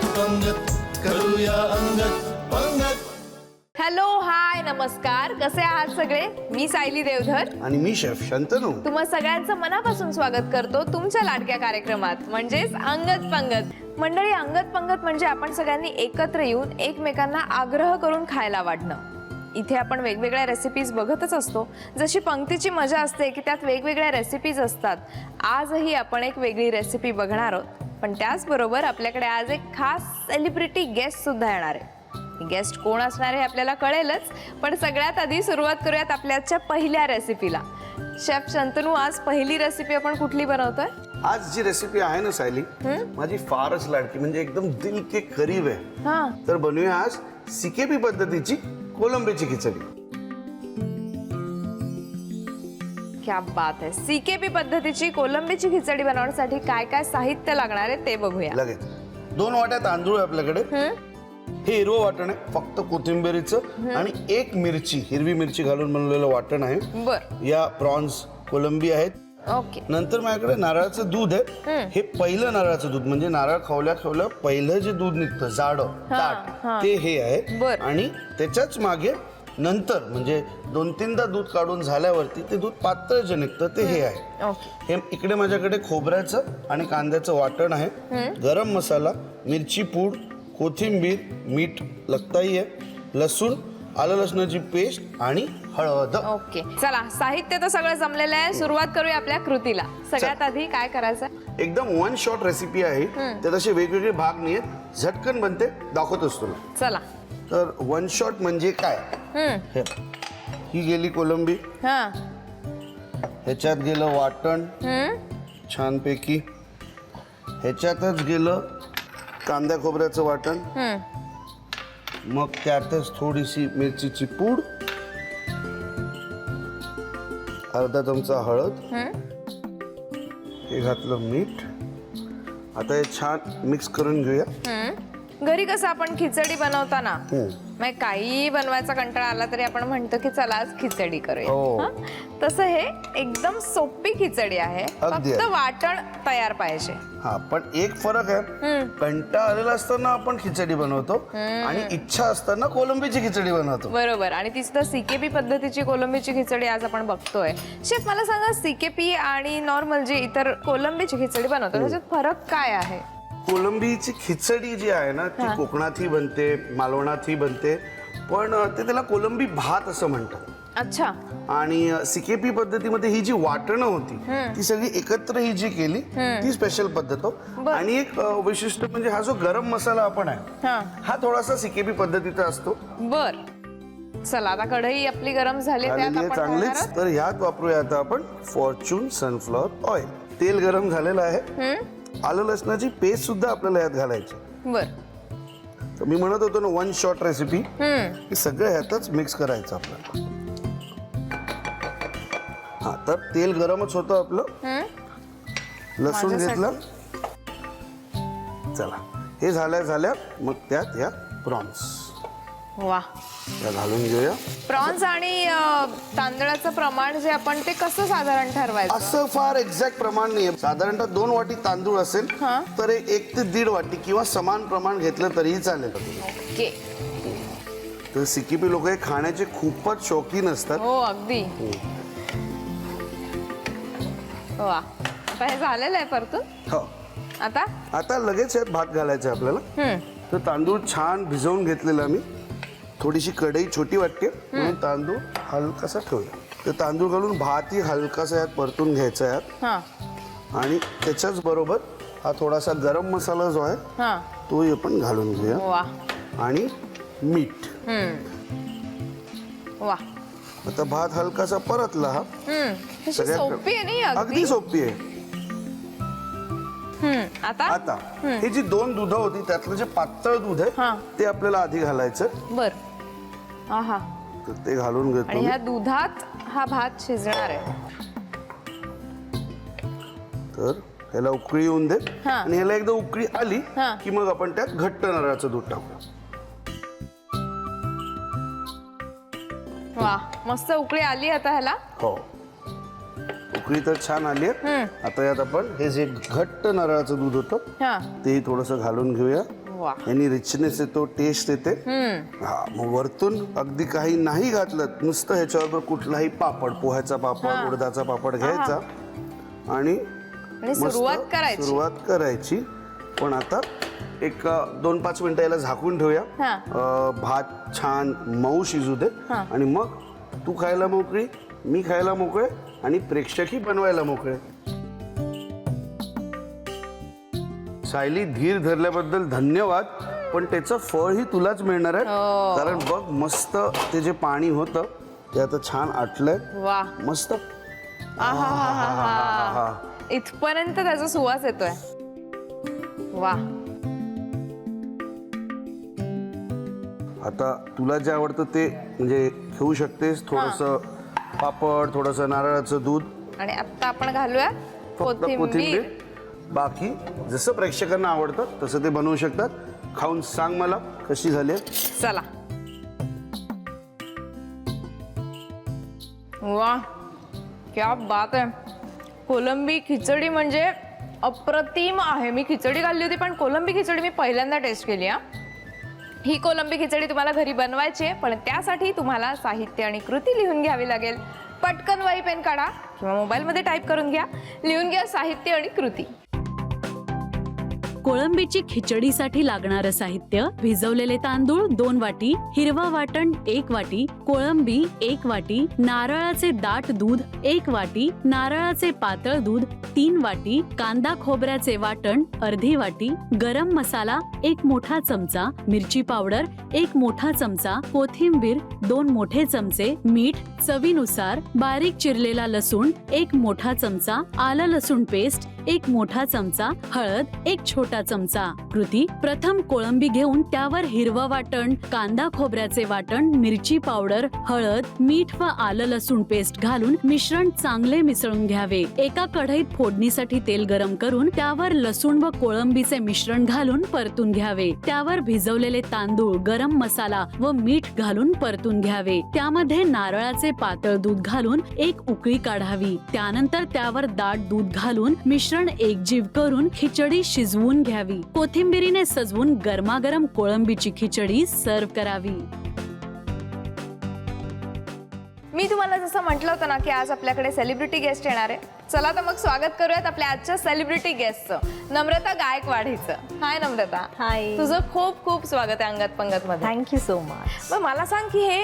पंगत करूया अंगत पंगत. हॅलो हाय नमस्कार, कसे आहात सगळे? मी सायली देवधर आणि मी शेफ शंतनू. तुम्हा सगळ्यांचं मनापासून स्वागत करतो तुमच्या लाडक्या कार्यक्रमात म्हणजेच अंगत पंगत. मंडळी, अंगत पंगत म्हणजे आपण सगळ्यांनी एकत्र येऊन एकमेकांना आग्रह करून खायला वाढणं. इथे आपण वेगवेगळ्या रेसिपीज बघतच असतो. जशी पंक्तीची मजा असते की त्यात वेगवेगळ्या रेसिपीज असतात, आजही आपण एक वेगळी रेसिपी बघणार आहोत. पण त्याचबरोबर आपल्याकडे आज एक खास सेलिब्रिटी गेस्ट सुद्धा येणार आहे. गेस्ट कोण असणार आहे आपल्याला कळेलच, पण सगळ्यात आधी सुरुवात करूयात आपल्या आजच्या पहिल्या रेसिपीला. शेफ शंतनू, आज पहिली रेसिपी आपण कुठली बनवतोय? आज जी रेसिपी आहे ना सायली, माझी फारच लाडकी, म्हणजे एकदम दिल के करीब आहे. तर बनवूया आज सीकेपी पद्धतीची कोलंबीची खिचडी. क्या बात आहे. सीकेपी पद्धतीची कोलंबीची खिचडी बनवण्यासाठी काय काय साहित्य लागणार आहे ते बघूया. लगेच 2 वाट्या तांदूळ आहे आपल्याकडे. हे हिरवं वाटण आहे, फक्त कोथिंबीरीचं आणि 1 मिरची, हिरवी मिरची घालून बनवलेलं वाटण आहे. बर. या प्रॉन्स कोलंबी आहेत. ओके. नंतर माझ्याकडे नारळाचं दूध आहे. हे पहिलं नारळाचं दूध, म्हणजे नारळ खवल्या खवल्या पहिलं जे दूध निघतं जाडं ताट, ते हे आहे. बर. आणि त्याच्याच मागे नंतर म्हणजे 2-3दा दूध काढून झाल्यावरती ते दूध पातळ जे निघतं ते हे आहे. ओके. हे इकडे माझ्याकडे खोबऱ्याचं आणि कांद्याचं वाटण आहे. गरम मसाला, मिरची पूड, कोथिंबीर, मीठ, लखताई आहे, लसूण, आलं लसणाची पेस्ट आणि हळद. ओके, चला साहित्य तर सगळं जमलेलं आहे. सुरुवात करूया आपल्या कृतीला. सगळ्यात आधी काय करायचं? एकदम 1 शॉट रेसिपी आहे. त्यात असे वेगवेगळे भाग नाहीत, झटकन बनते, दाखवतोस तुला. चला. तर 1 शॉट म्हणजे काय? हे ही गेली कोलंबी, ह्याच्यात गेलं वाटण छानपैकी, ह्याच्यातच गेलं कांदा खोबऱ्याचं वाटण, मग त्यातच थोडीशी मिरचीची पूड, अर्धा चमचा हळद, हे घातलं मीठ. आता हे छान मिक्स करून घेऊया. घरी कसं आपण खिचडी बनवताना म्हणजे काही बनवायचा कंटाळा आला तरी आपण म्हणतो की चला आज खिचडी करूया. हं? तसं हे एकदम सोपी खिचडी आहे, फक्त वाटण तयार पाहिजे. हा, पण एक फरक आहे. कंटाळा आलेला असताना आपण खिचडी बनवतो आणि इच्छा असताना कोलंबीची खिचडी बनवतो. बरोबर. आणि ती सुद्धा सीकेपी पद्धतीची कोलंबीची खिचडी आज आपण बघतोय. शेफ, मला सांगा, सीकेपी आणि नॉर्मल जी इतर कोलंबीची खिचडी बनवतो त्याच्यात फरक काय आहे? कोलंबीची खिचडी जी आहे ना, ती कोकणातही बनते, मालवणातही बनते, पण ते त्याला कोलंबी भात असं म्हणतात. अच्छा. आणि सीकेपी पद्धतीमध्ये ही जी वाटणं होती ती सगळी एकत्र ही जी केली ती स्पेशल पद्धत हो. आणि एक विशिष्ट म्हणजे हा जो गरम मसाला आपण आहे हा थोडासा सीकेपी पद्धतीचा असतो. बर. चला, आता कढई आपली गरम झाली, चांगलीच. तर ह्यात वापरूया आता आपण फॉर्च्यून सनफ्लॉवर ऑइल. तेल गरम झालेलं आहे. आलं लसणाची पेस्ट सुद्धा आपल्याला यात घालायची. बर. तर मी म्हणत होतो ना 1 शॉट रेसिपी, की सगळं ह्यातच मिक्स करायचं आपल्याला. हा, तर तेल गरमच होतं आपलं. लसूण घेतलं. चला, हे झाल्या मग त्यात या प्रॉन्स वा घालून घेऊया. प्रॉन्स आणि तांदळाचं प्रमाण जे आपण ते कसं साधारण ठरवायचं? असं फार एक्झॅक्ट प्रमाण नाही. साधारणतः 2 वाटी तांदूळ असेल तर 1 ते 1.5 वाटी किंवा समान प्रमाण घेतलं तरीही चालेल. ओके. तर सिकिपी लोक हे खाण्याचे खूपच शौकीन असतात. हो, अगदी. वा, आता हे झालेलं आहे परतून. हो. आता लगेच यात भात घालायचं आहे आपल्याला. तर तांदूळ छान भिजवून घेतलेला मी. थोडीशी कढई छोटी वाटते म्हणून तांदूळ हलकासा ठेवूया. तर तांदूळ घालून भातही हलकासा यात परतून घ्यायचा यात. आणि त्याच्याच बरोबर हा थोडासा गरम मसाला जो आहे तोही आपण घालून घेऊया. आणि मीठ. वा. आता भात हलकासा परतला. हा सोपी आहे. अगदी सोपी आहे. आता हे जी 2 दूध होती त्यातलं जे पातळ दूध आहे ते आपल्याला आधी घालायचं. बर. आहा. तर ते घालून घेतो. आणि ह्या दुधात हा भात शिजणार आहे. तर ह्याला उकळी येऊन दे. आणि ह्याला एकदा उकळी आली की मग आपण त्यात घट्ट नारळाचं दूध टाकू. वा, मस्त उकळी आली आता ह्याला. हो, उकळी तर छान आली आहे. आता यात आपण हे जे घट्ट नारळाचं दूध होतं तेही थोडंसं घालून घेऊया. वा. यांनी रिचनेस येतो, टेस्ट येते. हा, मग वरतून अगदी काही नाही घातलं, नुसतं ह्याच्यावर कुठलाही पापड, पोह्याचा पापड, उडदाचा पापड घ्यायचा आणि मस्त सुरुवात करायची. पण आता एक 2-5 मिनिटं याला झाकून ठेवूया. भात छान मऊ शिजू दे आणि मग तू खायला मोकळी, मी खायला मोकळे आणि प्रेक्षकही बनवायला मोकळे. सायली, धीर धरल्याबद्दल धन्यवाद, पण त्याचं फळही तुलाच मिळणार आहे. कारण बघ, मस्त ते जे पाणी होतं ते आता छान आटलंय. वा, मस्त. इथपर्यंत त्याचा सुवास येतोय. वा. आता तुला जे आवडतं ते म्हणजे घेऊ शकतेस. थोडंसं पापड, थोडंसं नारळाचं दूध आणि आता आपण घालूया फक्त कोथिंबीर. बाकी जसं प्रेक्षकांना आवडतं तसं ते बनवू शकतात. खाऊन सांग मला कशी झाली. चला. वा, क्या बात आहे. कोलंबी खिचडी म्हणजे अप्रतिम आहे. मी खिचडी खाल्ली होती, पण कोलंबी खिचडी मी पहिल्यांदा टेस्ट केली. ही कोलंबी खिचडी तुम्हाला घरी बनवायची आहे, पण त्यासाठी तुम्हाला साहित्य आणि कृती लिहून घ्यावी लागेल. पटकन वही पेन काढा किंवा मोबाईलमध्ये टाईप करून घ्या. लिहून घ्या साहित्य आणि कृती. कोळंबीची खिचडीसाठी लागणारं साहित्य: भिजवलेले तांदूळ 2 वाटी, हिरवा वाटण 1 वाटी, कोळंबी 1 वाटी, नारळाचे दाट दूध 1 वाटी, नारळाचे पातळ दूध 3 वाटी, कांदा खोबऱ्याचे वाटण अर्धी वाटी, गरम मसाला 1 मोठा चमचा, मिरची पावडर 1 मोठा चमचा, कोथिंबीर 2 मोठे चमचे, मीठ चवीनुसार, बारीक चिरलेला लसूण 1 मोठा चमचा, आलं लसूण पेस्ट 1 मोठा चमचा, हळद 1 छोटा चमचा. कृती: प्रथम कोळंबी घेऊन त्यावर हिरवं वाटण, कांदा खोबऱ्याचे वाटण, मिरची पावडर, हळद, मीठ व आलं लसूण पेस्ट घालून मिश्रण चांगले मिसळून घ्यावे. एका कढईत फोडणीसाठी तेल गरम करून त्यावर लसूण व कोळंबीचे मिश्रण घालून परतून घ्यावे. त्यावर भिजवलेले तांदूळ, गरम मसाला व मीठ घालून परतून घ्यावे. त्यामध्ये नारळाचे पातळ दूध घालून 1 उकळी काढावी. त्यानंतर त्यावर दाट दूध घालून मिश्रण एकजीव करून खिचडी शिजवून घ्यावी. कोथिंबीरीने सजवून गरमागरम कोळंबीची खिचडी सर्व्ह करावी. मी तुम्हाला जसं म्हटलं होतं ना की आज आपल्याकडे सेलिब्रिटी गेस्ट येणार आहे. चला तर मग स्वागत करूयात आपल्या आजच्या सेलिब्रिटी गेस्टचं, नम्रता गायकवाड हिचं. हाय नम्रता. हाय. तुझं खूप खूप स्वागत आहे अंगत पंगत मध्ये. Thank you so much. मग मला सांग की हे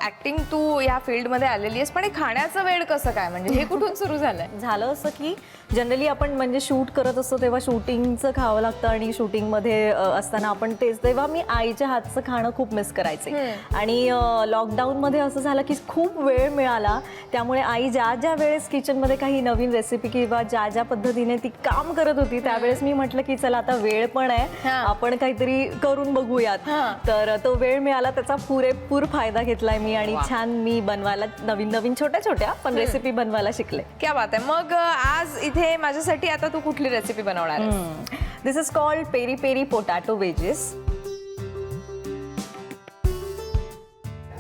ऍक्टिंग तू या फील्ड मध्ये आलेली आहेस, पण हे खाण्याचं वेळ कसं काय, म्हणजे हे कुठून सुरू झालंय? झालं असं की जनरली आपण म्हणजे शूट करत असतो तेव्हा शूटिंगचं खावं लागतं आणि शूटिंगमध्ये असताना आपण तेव्हा मी आईच्या हातचं खाणं खूप मिस करायचे. आणि लॉकडाऊनमध्ये असं झालं की खूप वेळ मिळाला, त्यामुळे आई ज्या वेळेस किचनमध्ये काही नवीन रेसिपी किंवा ज्या पद्धतीने ती काम करत होती त्यावेळेस मी म्हटलं की चला आता वेळ पण आहे, आपण काहीतरी करून बघूयात. तर तो वेळ मिळाला, त्याचा पुरेपूर फायदा घेतलाय मी आणि छान मी बनवायला नवीन छोट्या पण रेसिपी बनवायला शिकले. क्या बात आहे. मग आज इथे माझ्यासाठी आता तू कुठली रेसिपी बनवणार आहेस? This is called peri peri potato wedges.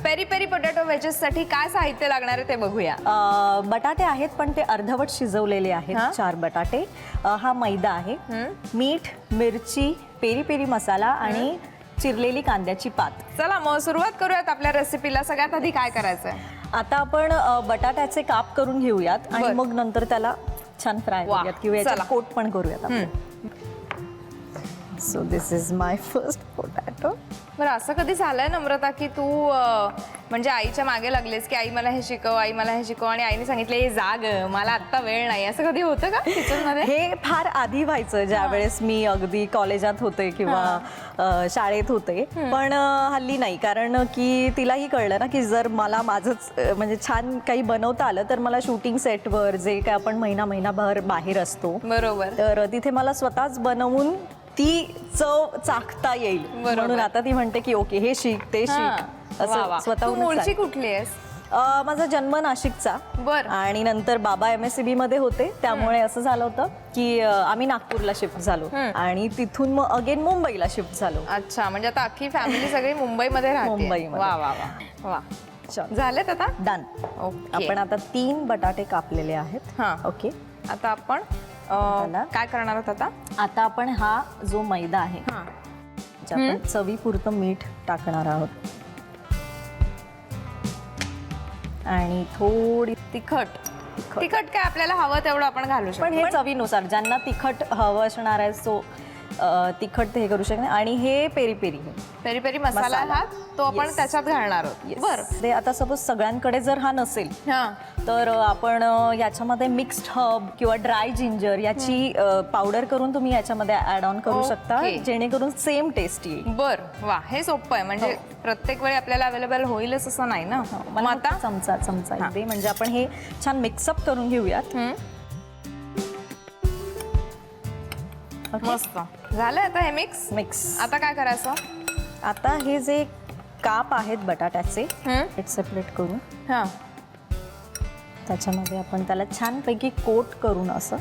Peri peri potato wedges साठी काय साहित्य लागणार आहे ते बघूया. बटाटे आहेत पण ते अर्धवट शिजवलेले आहेत. 4 बटाटे, हा मैदा आहे, मीठ, मिरची, पेरी पेरी मसाला आणि चिरलेली कांद्याची पात. चला मग सुरुवात करूयात आपल्या रेसिपीला. सगळ्यात आधी काय करायचंय? आता आपण बटाट्याचे काप करून घेऊयात आणि मग नंतर त्याला छान फ्राय करूयात किंवा याच्यात कोट पण करूयात आपण. So this is my first potato. बरं, असं कधी झालंय नम्रता की तू म्हणजे आईच्या मागे लागलीस की आई मला हे शिकव, आई मला हे शिकव, आणि आईने सांगितले जाग मला आत्ता वेळ नाही, असं कधी होतं का किचन मध्ये? हे फार आधी व्हायचं ज्या वेळेस मी अगदी कॉलेजात होते किंवा शाळेत होते. पण हल्ली नाही, कारण की तिलाही कळलं ना की जर मला माझंच म्हणजे छान काही बनवता आलं तर मला शूटिंग सेटवर जे काय आपण महिनाभर बाहेर असतो बरोबर, तर तिथे मला स्वतःच बनवून ती चव चाखता येईल. म्हणून आता ती म्हणते की ओके हे शिक ते शिक असं स्वतःहून. मूळची कुठली आहेस? माझा जन्म नाशिकचा. बरं. आणि नंतर बाबा MSCB मध्ये होते, त्यामुळे असं झालं होतं की आम्ही नागपूरला शिफ्ट झालो आणि तिथून मग अगेन मुंबईला शिफ्ट झालो. अच्छा, म्हणजे आता अख्खी फॅमिली सगळी मुंबईमध्ये राहते. मुंबईमध्ये. वा वा वा वा. झालेत आता डन. आपण आता 3 बटाटे कापलेले आहेत. ओके, आता आपण काय करणार आहोत? आता आपण हा जो मैदा आहे जे आपण चवीपुरतं मीठ टाकणार आहोत आणि थोडी तिखट तिखट काय आपल्याला हवं तेवढं आपण घालू शकतो पण हे चवीनुसार ज्यांना तिखट हवं असणार आहे सो तिखट ते हे करू शकते आणि हे पेरी पेरी पेरी पेरी मसाला हा तो आपण Yes. त्याच्यात घालणार आहोत बरं ते आता सपोज सगळ्यांकडे जर हा नसेल हा तर आपण याच्यामध्ये मिक्स्ड हर्ब किंवा ड्राय जिंजर याची पावडर करून तुम्ही याच्यामध्ये ऍड ऑन करू शकता Okay. जेणेकरून सेम टेस्ट येईल बर वा हे सोपं आहे म्हणजे प्रत्येक वेळी आपल्याला अवेलेबल होईलच असं नाही ना मग मला आता चमचा एक दे म्हणजे आपण हे छान मिक्सअप करून घेऊयात मस्त झालं आता हे मिक्स आता काय करायचं आता हे जे काप आहेत बटाट्याचे हम्म. हे सेपरेट करून हा त्याच्यामध्ये आपण त्याला छानपैकी कोट करून असं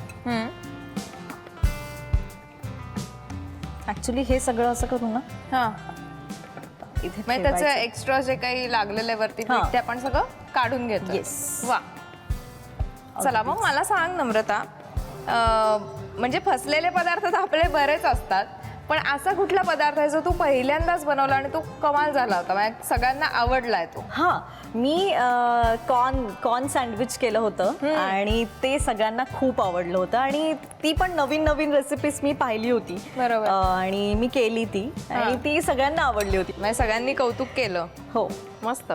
ऍक्च्युली हे सगळं असं करू ना हा इथे म्हणजे त्याचं ठेवायचं. एक्स्ट्रा जे काही लागलेलं आहे वरती हा. पीठ ते आपण सगळं काढून घेतो Yes. वा चला मग मला सांग नम्रता म्हणजे फसलेले पदार्थ तर आपले बरेच असतात पण असा कुठला पदार्थ आहे जो तू पहिल्यांदाच बनवला आणि तो कमाल झाला होता म्हणजे सगळ्यांना आवडलाय तो हा मी कॉर्न सँडविच केलं होतं आणि ते सगळ्यांना खूप आवडलं होतं आणि ती पण नवीन रेसिपीज मी पाहिली होती बरोबर. आणि मी केली ती आणि ती सगळ्यांना आवडली होती म्हणजे सगळ्यांनी कौतुक केलं हो मस्त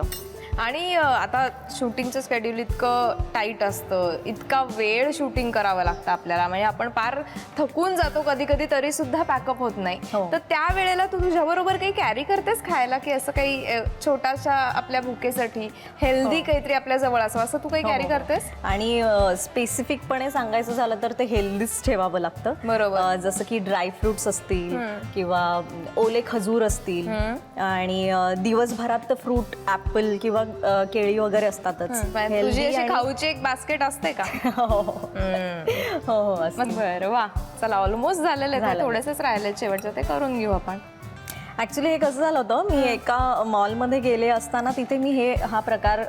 आणि आता शूटिंगचं शेड्यूल इतकं टाईट असतं इतका वेळ शूटिंग करावं लागतं आपल्याला म्हणजे आपण फार थकून जातो कधी कधी तरी सुद्धा पॅकअप होत नाही हो. तर त्या वेळेला तू तुझ्याबरोबर काही कॅरी करतेस खायला की असं काही छोट्याशा आपल्या भुकेसाठी हेल्दी काहीतरी आपल्या जवळ असावं असं तू काही कॅरी करतेस आणि स्पेसिफिकपणे सांगायचं झालं तर ते हेल्दीच ठेवावं लागतं बरोबर. जसं की ड्राय फ्रुट्स असतील किंवा ओले खजूर असतील आणि दिवसभरात तर फ्रूट ऍपल किंवा केळी वगैरे असतातच तुझी Healthy अशी आणि- खाऊची एक बास्केट असते का हो हो असं. मग बरं वा चला ऑलमोस्ट झालेलं आहे झालं. थोडेसेच राहिले शेवटचं ते करून घेऊ आपण ऍक्च्युली हे कसं झालं होतं मी एका मॉलमध्ये गेले असताना तिथे मी हा प्रकार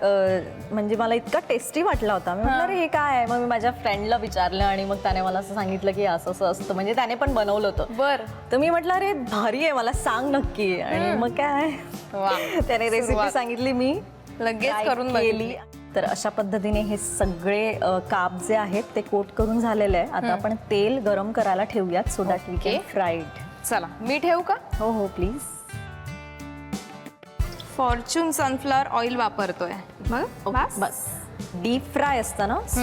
म्हणजे मला इतका टेस्टी वाटला होता मी म्हटलं अरे हे काय आहे मग मी माझ्या फ्रेंडला विचारलं आणि मग त्याने मला असं सांगितलं की असं असं असतं म्हणजे त्याने पण बनवलं होतं बर तर मी म्हटलं अरे भारी आहे मला सांग नक्की आणि मग काय वा त्याने रेसिपी सुरुवात. सांगितली मी लगेच try करून केली तर अशा पद्धतीने हे सगळे काप जे आहेत ते कोट करून झालेले आहे आता आपण तेल गरम करायला ठेवूयात so that we can fried चला मी ठेवू का हो हो प्लीज फॉर्च्यून सनफ्लॉवर ऑइल वापरतोय बघ बस बस डीप फ्राय असतं ना so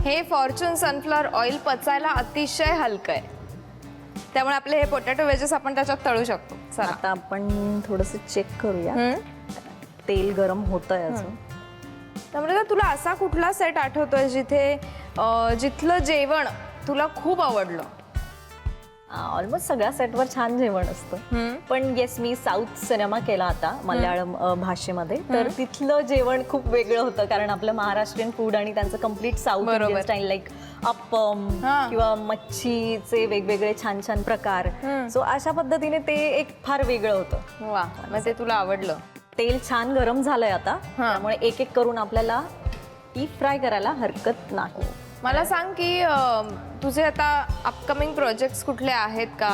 हे फॉर्च्यून सनफ्लॉवर ऑइल पचायला अतिशय हलकं आहे त्यामुळे आपले हे पोटॅटो वेजेस आपण त्याच्यात तळू शकतो चला आता आपण थोडस चेक करूया तेल गरम होतंय अजून त्यामुळे तुला असा कुठला सेट आठवतोय जिथे जिथलं जेवण तुला खूप आवडलं ऑलमोस्ट सगळ्या सेटवर छान जेवण असतं पण येस मी साऊथ सिनेमा केला आता मल्याळम भाषेमध्ये तर तिथलं जेवण खूप वेगळं होतं कारण आपलं महाराष्ट्रीयन फूड आणि त्यांचं कम्प्लीट साऊथ बरोबर. इंडियन स्टाईल लाईक अप्पम किंवा मच्छीचे वेगवेगळे छान छान प्रकार सो अशा पद्धतीने ते एक फार वेगळं होतं वा मग ते तुला आवडलं तेल छान गरम झालंय आता त्यामुळे एक एक करून आपल्याला डीप फ्राय करायला हरकत नाही मला सांग की तुझे आता अपकमिंग प्रोजेक्ट्स कुठले आहेत का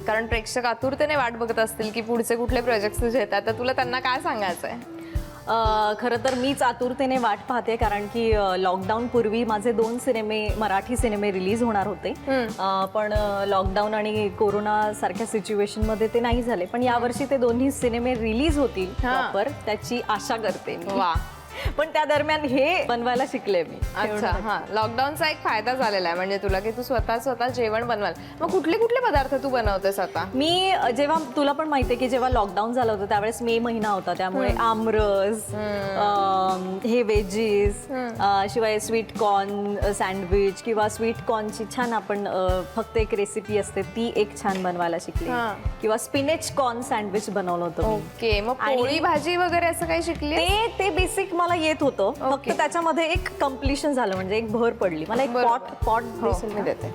कारण प्रेक्षक आतुरतेने वाट बघत असतील की पुढचे कुठले प्रोजेक्ट्स तुझे येतात तर तुला त्यांना काय सांगायचं आहे खरं तर मीच आतुरतेने वाट पाहते कारण की लॉकडाऊन पूर्वी माझे 2 सिनेमे मराठी सिनेमे रिलीज होणार होते पण लॉकडाऊन आणि कोरोना सारख्या सिच्युएशन मध्ये ते नाही झाले पण यावर्षी ते दोन्ही सिनेमे रिलीज होतील प्रॉपर त्याची आशा करते मी वा पण त्या दरम्यान हे बनवायला शिकले मी अच्छा हा लॉकडाऊनचा एक फायदा झालेला आहे म्हणजे तुला की तू स्वतः जेवण बनवाल मग कुठले कुठले पदार्थ तू बनवतेस आता मी जेव्हा तुला पण माहितीये की जेव्हा लॉकडाऊन झालं होतं त्यावेळेस मे महिना होता त्यामुळे आमरस हे वेजीस शिवाय स्वीट कॉर्न सँडविच किंवा स्वीट कॉर्नची छान आपण फक्त एक रेसिपी असते ती एक छान बनवायला शिकली किंवा स्पिनेच कॉर्न सँडविच बनवलं होतं मी. ओके मग पोळी भाजी वगैरे असं काही शिकली ते बेसिक मला येत होतं फक्त त्याच्यामध्ये एक कम्प्लिशन झालं म्हणजे एक भर पडली मला एक पॉट मी देते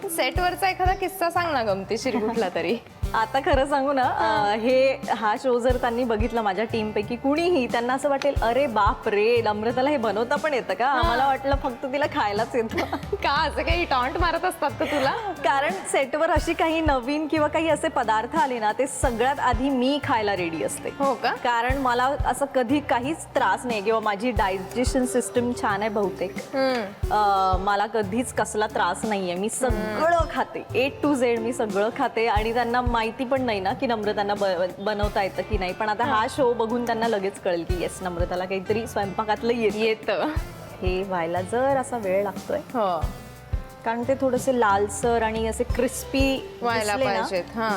सेटवरचा एखादा किस्सा सांग ना गमतीशीर कुठला तरी आता खरं सांगू ना, हा शो जर त्यांनी बघितला माझ्या टीम पैकी कुणीही, त्यांना असं वाटेल अरे बाप रे, नम्रताला हे बनवता पण येतं का? मला वाटलं फक्त तिला खायलाच येतं. का असं काही टॉन्ट मारत असतात का तुला? कारण सेटवर अशी काही नवीन किंवा काही असे पदार्थ आले ना, ते सगळ्यात आधी मी खायला रेडी असते. हो का? कारण मला असं कधी काहीच त्रास नाही किंवा माझी डायजेशन सिस्टम छान आहे बहुतेक. मला कधीच कसला त्रास नाहीये. मी सगळं खाते, A to Z मी सगळं खाते. आणि त्यांना माहिती पण नाही ना की नम्रतांना बनवता येतं की नाही. पण आता हा शो बघून त्यांना लगेच कळेल की येस, नम्रताला काहीतरी स्वयंपाकातलं येतं. हे व्हायला जर असा वेळ लागतोय, हो, कारण ते थोडेसे लालसर आणि असे क्रिस्पी व्हायला पाहिजेत. हा,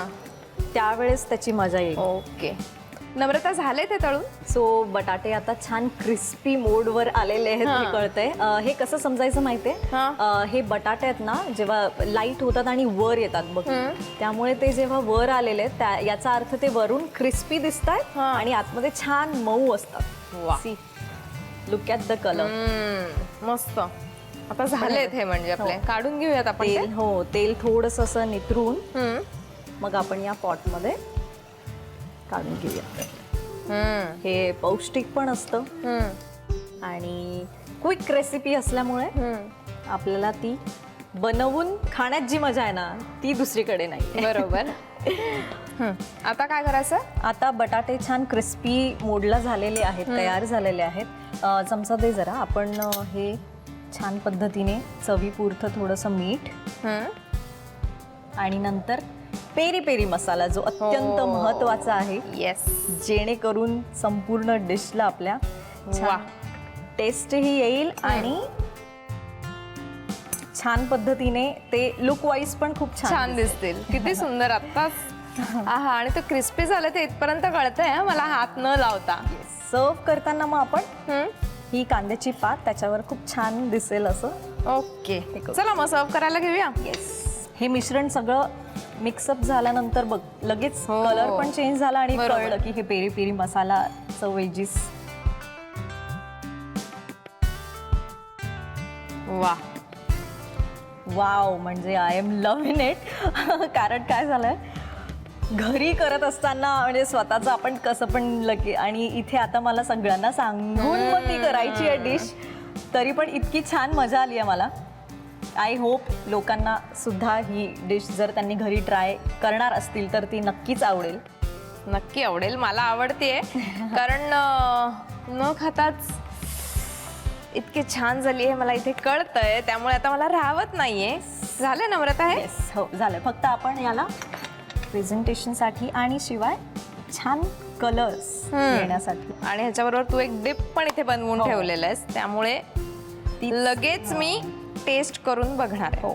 त्यावेळेस त्याची मजा येईल. ओके. नम्रता, झाले ते तळून? सो बटाटे आता छान क्रिस्पी मोडवर आलेले आहेत हे कळतंय. हे कसं समजायचं माहितीये, हे बटाटे आहेत ना जेव्हा लाईट होतात आणि वर येतात बघ, त्यामुळे ते जेव्हा वर आलेले आहेत याचा अर्थ ते वरून क्रिस्पी दिसतात आणि आतमध्ये छान मऊ असतात. Look at the colour. मस्त. आता झालेत हे, म्हणजे आपले काढून घेऊयात आपण ते. तेल, हो, तेल थोडंसं असं नितरून मग आपण या पॉट मध्ये काढून घेऊया. हे पौष्टिक पण असतं आणि क्विक रेसिपी असल्यामुळे आपल्याला ती बनवून खाण्यात जी मजा आहे ना, ती दुसरीकडे नाही. बरोबर. आता काय करायचं? आता बटाटे छान क्रिस्पी मोडला झालेले आहेत, तयार झालेले आहेत. चमचा दे जरा. आपण हे छान पद्धतीने चवीपुरतं थोडंसं मीठ आणि नंतर पेरी पेरी मसाला, जो अत्यंत महत्वाचा आहे. येस. जेणेकरून संपूर्ण डिशला आपल्या टेस्टही येईल आणि छान पद्धतीने ते लुक वाईज पण खूप छान दिसतील. किती सुंदर. आत्ताच आहा, आणि ते क्रिस्पी झालं ते इथपर्यंत कळतंय मला हात न लावता. सर्व करताना मग आपण ही कांद्याची पात त्याच्यावर खूप छान दिसेल असं. ओके, चला मग सर्व करायला घेऊया. येस. हे मिश्रण सगळं मिक्सअप झाल्यानंतर बघ लगेच कलर पण चेंज झाला आणि कळलं की हे पेरी पेरी मसालाचं वेजीस. वा वाव, म्हणजे आय एम लव्हिंग इट. कारण काय झालंय, घरी करत असताना म्हणजे स्वतःचं आपण कसं पण लगे, आणि इथे आता मला सगळ्यांना सांगून मग ती करायची आहे डिश, तरी पण इतकी छान मजा आली आहे मला. आय होप लोकांना सुद्धा ही डिश जर त्यांनी घरी ट्राय करणार असतील तर ती नक्कीच आवडेल. नक्की आवडेल. मला आवडते कारण न खाताच इतकी छान झाली आहे मला इथे कळतंय, त्यामुळे आता मला राहवत नाहीये. झालं नम्रता हे? येस, हो झालं. फक्त आपण याला प्रेझेंटेशनसाठी आणि शिवाय छान कलर्स येण्यासाठी, आणि ह्याच्याबरोबर तू एक डिप पण इथे बनवून ठेवलेलं आहेस, त्यामुळे ती लगेच मी टेस्ट करून बघणार आहे. हो,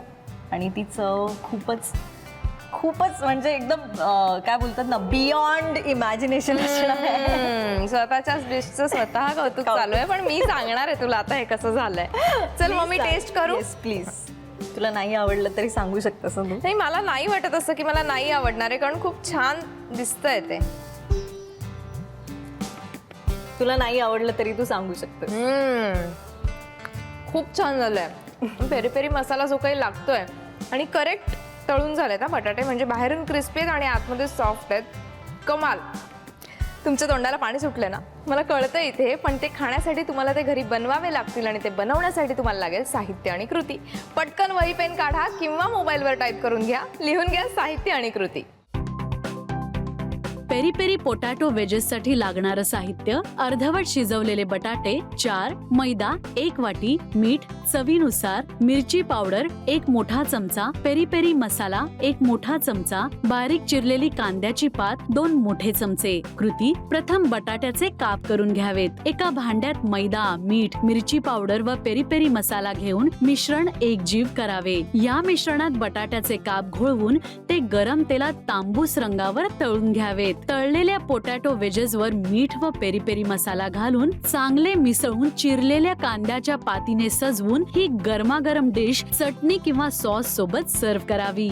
आणि ती चव खूपच खूपच म्हणजे एकदम काय बोलतात ना, बियॉन्ड इमॅजिनेशन असणार आहे. स्वतःच्याच डिशचं स्वतः कौतुक चालू आहे, पण मी सांगणार आहे तुला आता हे कसं झालंय. चल मग मी टेस्ट करू. Yes please. तुला नाही आवडलं तरी सांगू शकतस तू. नाही, मला नाही वाटत असं की मला नाही आवडणार आहे, कारण खूप छान दिसतंय ते. तुला नाही आवडलं तरी तू सांगू शकतेस. खूप छान झालंय. पेरी पेरी मसाला जो काही लागतोय आणि करेक्ट तळून झालेत ना बटाटे, म्हणजे बाहेरून क्रिस्पी आहेत आणि आतमध्ये सॉफ्ट आहेत. कमाल. तुमच्या तोंडाला पाणी सुटलं ना, मला कळतं इथे, पण ते खाण्यासाठी तुम्हाला ते घरी बनवावे लागतील आणि ते बनवण्यासाठी तुम्हाला लागेल साहित्य आणि कृती. पटकन वही पेन काढा किंवा मोबाईलवर टाईप करून घ्या, लिहून घ्या साहित्य आणि कृती. पेरी पेरी पोटॅटो वेजेससाठी लागणारं साहित्य: अर्धवट शिजवलेले बटाटे 4, मैदा 1 वाटी, मीठ चवीनुसार, मिरची पावडर 1 मोठा चमचा, पेरी पेरी मसाला 1 मोठा चमचा, बारीक चिरलेली कांद्याची पात 2 मोठे चमचे. कृती: प्रथम बटाट्याचे काप करून घ्यावेत. एका भांड्यात मैदा, मीठ, मिरची पावडर व पेरी पेरी मसाला घेऊन मिश्रण एकजीव करावे. या मिश्रणात बटाट्याचे काप घोळवून ते गरम तेलात तांबूस रंगावर तळून घ्यावेत. तळलेल्या पोटॅटो वेजेसवर मीठ व पेरी पेरी मसाला घालून चांगले मिसळून चिरलेल्या कांद्याच्या पातीने सजवून ही गरमागरम डिश चटणी किंवा सॉस सोबत सर्व्ह करावी.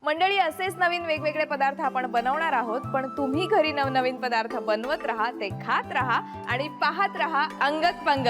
मंडळी, असेच नवीन वेगवेगळे पदार्थ आपण बनवणार आहोत, पण तुम्ही घरी नवनवीन पदार्थ बनवत राहा, ते खात राहा आणि पाहत राहा अंगत पंगत.